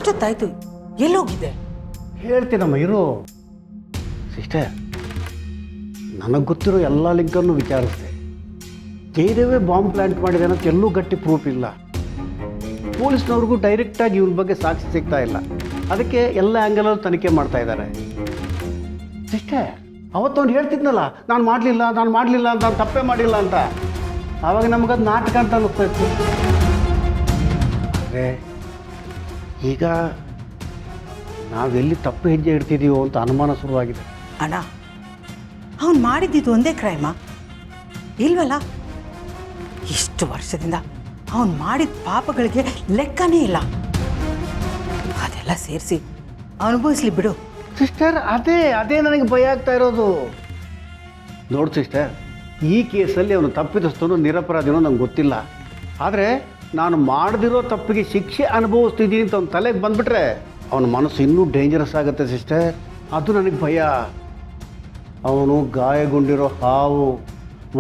ಇಷ್ಟೊತ್ತಾಯ್ತು, ಎಲ್ಲೋಗಿದೆ? ಹೇಳ್ತೀನಮ್ಮ ಇರು. ಸಿಸ್ಟರ್, ನನಗೆ ಗೊತ್ತಿರೋ ಎಲ್ಲ ಲಿಂಕನ್ನು ವಿಚಾರಿಸಿದೆ. ಜಯದೇವೇ ಬಾಂಬ್ ಪ್ಲಾಂಟ್ ಮಾಡಿದೆ ಅನ್ನೋಕ್ಕೆ ಎಲ್ಲೂ ಗಟ್ಟಿ ಪ್ರೂಫ್ ಇಲ್ಲ. ಪೊಲೀಸ್ನವ್ರಿಗೂ ಡೈರೆಕ್ಟಾಗಿ ಇವನ ಬಗ್ಗೆ ಸಾಕ್ಷಿ ಸಿಗ್ತಾ ಇಲ್ಲ. ಅದಕ್ಕೆ ಎಲ್ಲ ಆ್ಯಂಗಲಲ್ಲೂ ತನಿಖೆ ಮಾಡ್ತಾ ಇದ್ದಾರೆ. ಸಿಸ್ಟರ್, ಅವತ್ತವನು ಹೇಳ್ತಿದ್ನಲ್ಲ, ನಾನು ಮಾಡಲಿಲ್ಲ ಅಂತ, ನಾನು ತಪ್ಪೇ ಮಾಡಿಲ್ಲ ಅಂತ. ಆವಾಗ ನಮಗದು ನಾಟಕ ಅಂತ ಅನ್ನಿಸ್ತಾ ಇತ್ತು. ಆದರೆ ಈಗ ನಾವೆಲ್ಲಿ ತಪ್ಪು ಹೆಜ್ಜೆ ಇಡ್ತಿದ್ದೀವೋ ಅಂತ ಅನುಮಾನ ಶುರುವಾಗಿದೆ. ಅಣ್ಣ, ಅವನು ಮಾಡಿದ್ದಿದ್ದು ಒಂದೇ ಕ್ರೈಮಾ ಇಲ್ವಲ್ಲ? ಇಷ್ಟು ವರ್ಷದಿಂದ ಅವನು ಮಾಡಿದ ಪಾಪಗಳಿಗೆ ಲೆಕ್ಕನೇ ಇಲ್ಲ. ಅದೆಲ್ಲ ಸೇರಿಸಿ ಅನುಭವಿಸ್ಲಿ ಬಿಡು. ಸಿಸ್ಟರ್, ಅದೇ ನನಗೆ ಭಯ ಆಗ್ತಾ ಇರೋದು. ನೋಡು ಸಿಸ್ಟರ್, ಈ ಕೇಸಲ್ಲಿ ಅವನು ತಪ್ಪಿತಸ್ಥನೋ ನಿರಪರಾಧಿನೋ ನಂಗೆ ಗೊತ್ತಿಲ್ಲ. ಆದರೆ ನಾನು ಮಾಡದಿರೋ ತಪ್ಪಿಗೆ ಶಿಕ್ಷೆ ಅನುಭವಿಸ್ತಿದ್ದೀನಿ ಅಂತ ಅವ್ನ ತಲೆಗೆ ಬಂದುಬಿಟ್ರೆ ಅವನ ಮನಸ್ಸು ಇನ್ನೂ ಡೇಂಜರಸ್ ಆಗುತ್ತೆ ಸಿಸ್ಟರ್. ಅದು ನನಗೆ ಭಯ. ಅವನು ಗಾಯಗೊಂಡಿರೋ ಹಾವು,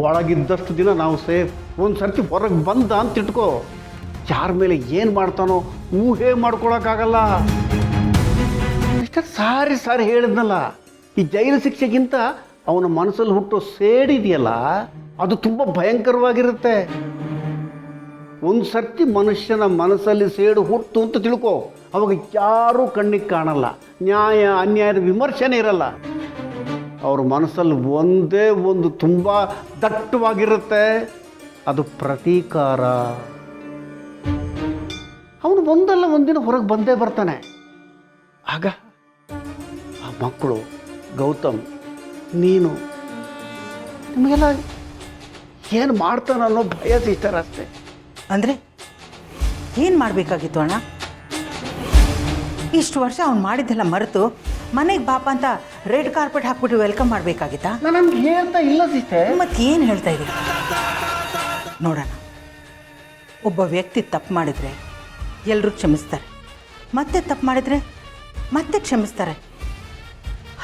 ಒಳಗಿದ್ದಷ್ಟು ದಿನ ನಾವು ಸೇಫ್. ಒಂದು ಸರ್ತಿ ಹೊರಗೆ ಬಂದ ಅಂತ ಇಟ್ಕೋ, ಯಾರ ಮೇಲೆ ಏನು ಮಾಡ್ತಾನೋ ಊಹೆ ಮಾಡ್ಕೊಳಕ್ಕಾಗಲ್ಲ. ಸಿಸ್ಟರ್, ಸಾರಿ ಹೇಳಿದ್ನಲ್ಲ, ಈ ಜೈಲು ಶಿಕ್ಷೆಗಿಂತ ಅವನ ಮನಸ್ಸಲ್ಲಿ ಹುಟ್ಟೋ ಸೇಡಿದೆಯಲ್ಲ, ಅದು ತುಂಬ ಭಯಂಕರವಾಗಿರುತ್ತೆ. ಒಂದು ಸರ್ತಿ ಮನುಷ್ಯನ ಮನಸ್ಸಲ್ಲಿ ಸೇಡು ಹುಟ್ಟು ಅಂತ ತಿಳ್ಕೊ, ಅವಾಗ ಯಾರೂ ಕಣ್ಣಿಗೆ ಕಾಣಲ್ಲ, ನ್ಯಾಯ ಅನ್ಯಾಯದ ವಿಮರ್ಶೆನೇ ಇರಲ್ಲ. ಅವ್ರ ಮನಸ್ಸಲ್ಲಿ ಒಂದೇ ಒಂದು ತುಂಬ ದಟ್ಟವಾಗಿರುತ್ತೆ, ಅದು ಪ್ರತೀಕಾರ. ಅವನು ಒಂದಲ್ಲ ಒಂದಿನ ಹೊರಗೆ ಬಂದೇ ಬರ್ತಾನೆ. ಆಗ ಆ ಮಕ್ಕಳು, ಗೌತಮ್, ನೀನು, ನಿಮಗೆಲ್ಲ ಏನು ಮಾಡ್ತಾನ ಅನ್ನೋ ಭಯ ಸಿಸ್ಟರ್ ಅಷ್ಟೇ. ಅಂದರೆ ಏನು ಮಾಡಬೇಕಾಗಿತ್ತು ಅಣ್ಣ? ಇಷ್ಟು ವರ್ಷ ಅವ್ನು ಮಾಡಿದ್ದೆಲ್ಲ ಮರೆತು ಮನೆಗೆ ಬಾಪ ಅಂತ ರೆಡ್ ಕಾರ್ಪೆಟ್ ಹಾಕ್ಬಿಟ್ಟು ವೆಲ್ಕಮ್ ಮಾಡಬೇಕಾಗಿತ್ತಾ? ನಾನು ನಮ್ಗೆ ಹೇಳ್ತಾ ಇಲ್ಲ ಸಿಸ್ಟರ್. ಮತ್ತೆ ಏನು ಹೇಳ್ತಾ ಇದ್ದೀವಿ? ನೋಡೋಣ, ಒಬ್ಬ ವ್ಯಕ್ತಿ ತಪ್ಪು ಮಾಡಿದರೆ ಎಲ್ಲರೂ ಕ್ಷಮಿಸ್ತಾರೆ, ಮತ್ತೆ ತಪ್ಪು ಮಾಡಿದರೆ ಮತ್ತೆ ಕ್ಷಮಿಸ್ತಾರೆ.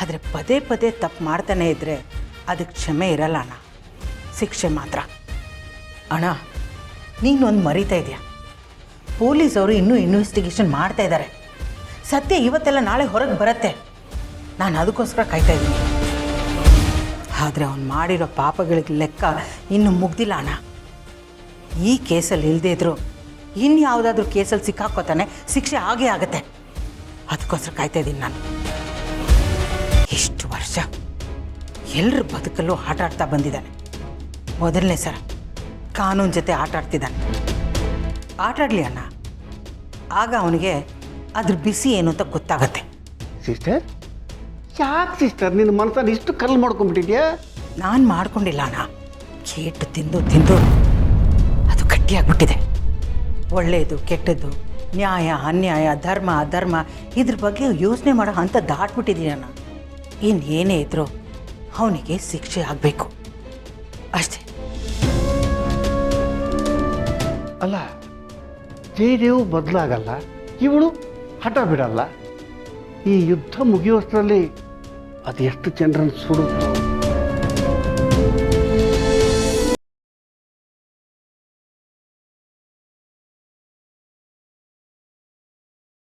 ಆದರೆ ಪದೇ ಪದೇ ತಪ್ಪು ಮಾಡ್ತಾನೆ ಇದ್ದರೆ ಅದಕ್ಕೆ ಕ್ಷಮೆ ಇರಲ್ಲ ಅಣ್ಣ, ಶಿಕ್ಷೆ ಮಾತ್ರ. ಅಣ್ಣ, ನೀನೊಂದು ಮರೀತಾ ಇದೆಯಾ, ಪೊಲೀಸವರು ಇನ್ನೂ ಇನ್ವೆಸ್ಟಿಗೇಷನ್ ಮಾಡ್ತಾ ಇದ್ದಾರೆ. ಸತ್ಯ ಇವತ್ತೆಲ್ಲ ನಾಳೆ ಹೊರಗೆ ಬರುತ್ತೆ. ನಾನು ಅದಕ್ಕೋಸ್ಕರ ಕಾಯ್ತಾ ಇದ್ದೀನಿ. ಆದರೆ ಅವ್ನು ಮಾಡಿರೋ ಪಾಪಗಳಿಗೆ ಲೆಕ್ಕ ಇನ್ನೂ ಮುಗ್ದಿಲ್ಲ ಅಣ್ಣ. ಈ ಕೇಸಲ್ಲಿ ಇಲ್ಲದೇ ಇದ್ದರೂ ಇನ್ಯಾವುದಾದ್ರೂ ಕೇಸಲ್ಲಿ ಸಿಕ್ಕಾಕೋತಾನೆ, ಶಿಕ್ಷೆ ಆಗೇ ಆಗುತ್ತೆ. ಅದಕ್ಕೋಸ್ಕರ ಕಾಯ್ತಾ ಇದ್ದೀನಿ ನಾನು. ಇಷ್ಟು ವರ್ಷ ಎಲ್ಲರ ಬದುಕಲ್ಲೂ ಆಟ ಆಡ್ತಾ ಬಂದಿದ್ದಾನೆ. ಮೊದಲನೇ ಸಲ ಕಾನೂನು ಜೊತೆ ಆಟ ಆಡ್ತಿದ್ದಾನೆ. ಆಟಾಡಲಿ ಅಣ್ಣ, ಆಗ ಅವನಿಗೆ ಅದ್ರ ಬಿಸಿ ಏನು ಅಂತ ಗೊತ್ತಾಗತ್ತೆ. ಸಿಸ್ಟರ್, ಯಾಕೆ ಸಿಸ್ಟರ್ ನಿನ್ನ ಮನಸ್ಸನ್ನು ಇಷ್ಟು ಕಲ್ಲು ಮಾಡ್ಕೊಂಡ್ಬಿಟ್ಟಿದ್ಯಾ? ನಾನು ಮಾಡ್ಕೊಂಡಿಲ್ಲ ಅಣ್ಣ, ಕೇಟು ತಿಂದು ತಿಂದು ಅದು ಗಟ್ಟಿಯಾಗ್ಬಿಟ್ಟಿದೆ. ಒಳ್ಳೆಯದು ಕೆಟ್ಟದ್ದು, ನ್ಯಾಯ ಅನ್ಯಾಯ, ಧರ್ಮ ಅಧರ್ಮ, ಇದ್ರ ಬಗ್ಗೆ ಯೋಚನೆ ಮಾಡೋ ಅಂತ ದಾಟ್ಬಿಟ್ಟಿದ್ದೀನಿ ಅಣ್ಣ. ಇನ್ನೇನೇ ಇದ್ರೂ ಅವನಿಗೆ ಶಿಕ್ಷೆ ಆಗಬೇಕು ಅಷ್ಟೇ. ಅಲ್ಲ, ಜಯದೇವು ಬದಲಾಗಲ್ಲ, ಇವಳು ಹಠ ಬಿಡಲ್ಲ. ಈ ಯುದ್ಧ ಮುಗಿಯೋಷ್ಟರಲ್ಲಿ ಅದು ಎಷ್ಟು ಜನರನ್ನು ಸುಡುತ್ತೋ.